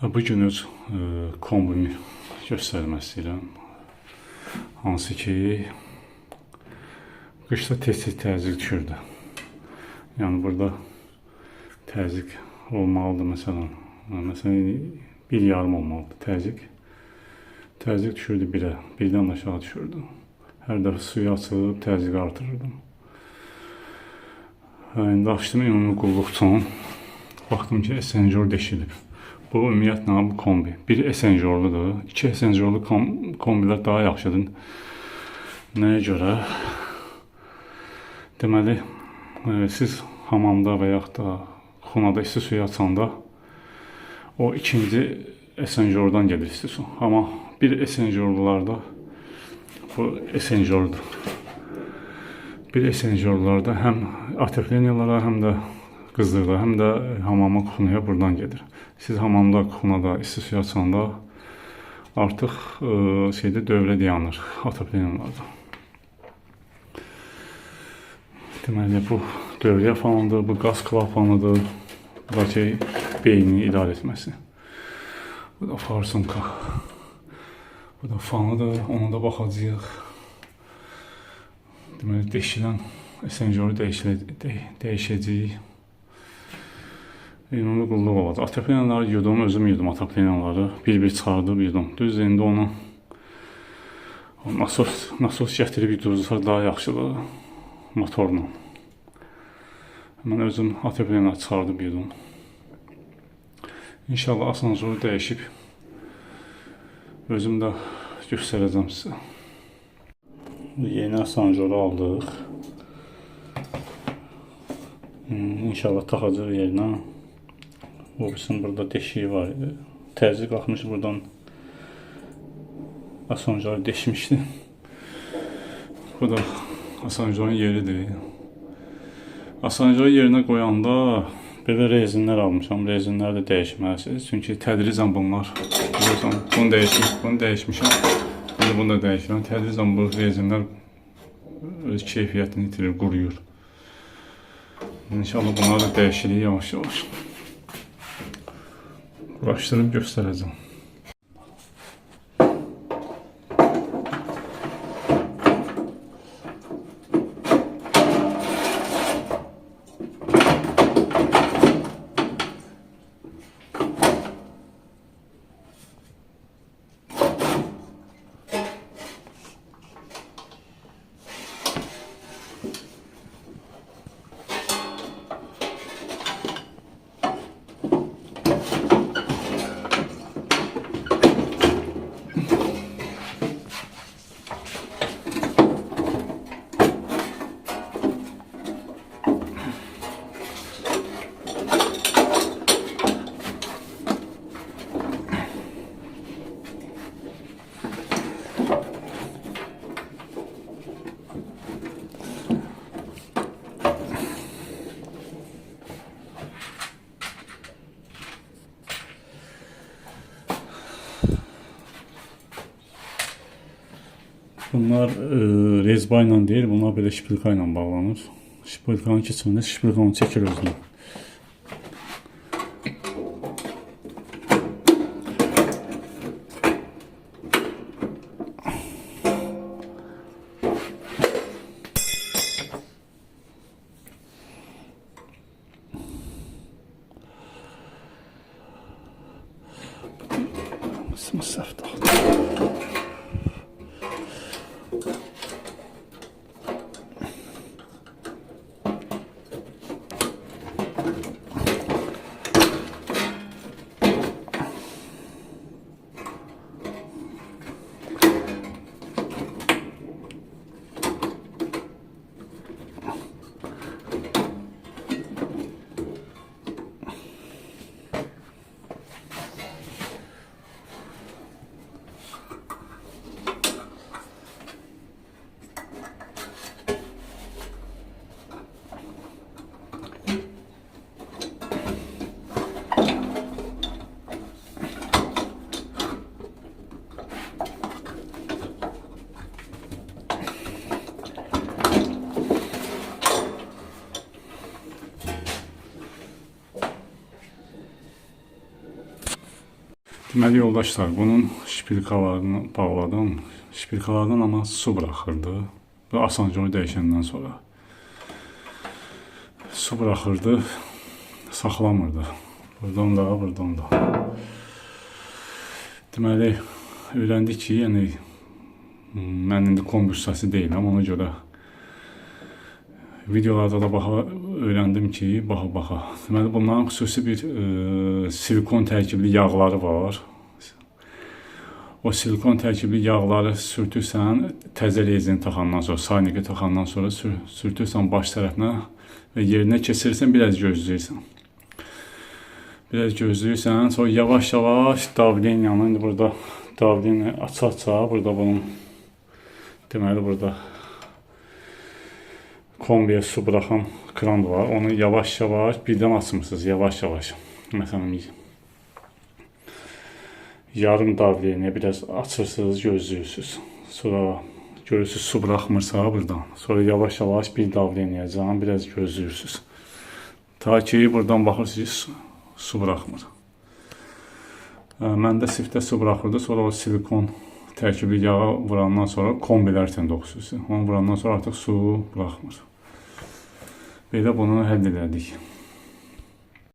Bu gün öz kombimi göstərmək istəyirəm. Hansı ki, qışda tez-tez təzyiq düşürdü. Yəni burada təzyiq olmalıdır məsələn. Məsələn 1,5 olmalıdır təzyiq. Təzyiq düşürdü 1-ə, 1-dən aşağı düşürdü. Hər dəfə suyu açıb təzyiqi artırırdım. İndi açdım ümumi qulluq üçün. Baxdım ki, esenjor deşilib. Bu ümumiyyətlə bu kombi. Bir esenjorludur. 2 esenjorlu kombilər daha yaxşıdır. Nəyə görə? Deməli, siz hamamda və yaxud da xunada isti suyu açanda o ikinci esenjordan gedir isti su. Amma bir esenjorlularda bu esenjordur. Bir esenjorlarda həm ateplenyalara, həm də qızdırıqlara, həm də hamama, xunaya buradan gedir. Siz hamamda, xunada isti suyu açanda artıq dövrə dayanır ateplenyalarda. Deməli, bu dövrəyə falandır, bu qaz klapanıdır. Bu da ki, beynini idarə etməsi. Bu da farsumka. Bu da fanıdır, ona da baxacağıq. Deməli, deşilən esenjoru dəyişəcəyik. Ümumi qulluq olacaq. Ateplenyaları yudum, özüm yudum ateplenyaları. Bir-bir çıxardıb yudum. Düz indi onu nasos gətirib yudursa daha yaxşıdır motorla. Mən özüm ateplenyaları çıxardıb yudum. İnşallah asansoru dəyişib özüm də göstərəcəm sizə. Yeni asanjoru aldıq. İnşallah taxacaq yerinə. O bizim burada deşiyi var idi. Təzyiq qalxmış buradan asanjoru deşmişdi. Bu da asanjorun yeridir. Asanjoru yerinə qoyanda belə rezinlər almışam. Rezinləri də dəyişməlisiniz. Çünki tədricən bunlar. Bunu dəyişmişəm. Bunu da dəyişirəm. Tədricən bu rezinlər öz keyfiyyətini itirir, quruyur. İnşallah bunları da dəyişirik yavaş-yavaş. Uğraşdırıb göstərəcəm. Bunlar rezba ilə deyil, bunlar belə şpilka ilə bağlanır. Şpilkanın keçmində şpilkanı çəkir özünə. Səhvdir. Deməli yoldaşlar, bunun şpilkalarını bağladım. Şpilkalardan amma su buraxırdı. Bu asancoru dəyişəndən sonra. Su buraxırdı, saxlamırdı. Buradan da, buradan da. Deməli, öyrəndik ki, yəni mən indi kombi ustası deyiləm, ona görə videolarda da öyrəndim ki, baxa. Deməli, bunların xüsusi bir silikon tərkibli yağları var. O silikon tərkibli yağları sürtürsən, təzə rezini taxandan sonra, sayniki taxandan sonra sürtürsən baş tərəfinə və yerinə keçirirsən, biraz gözləyirsən. Biraz gözləyirsən, sonra yavaş-yavaş davleniyanı, indi burada davleniya aça-aça, burada bunun, deməli, burada kombiyə su buraxan kran var. Onu yavaş-yavaş birdən açmırsınız, yavaş-yavaş. Məsələn, yarım davleniyə biraz açırsınız, gözləyirsiniz. Sonra görürsünüz su buraxmırsa buradan. Sonra yavaş-yavaş bir davleniyacan, biraz gözləyirsiniz. Ta ki buradan baxırsınız, su buraxmır. Məndə siftə su buraxırdı, sonra o silikon tərkibli yağa vurandan sonra kombilər üçün doxusursunuz. Onu vurandan sonra artıq su buraxmır. Belə bunu həll elədik.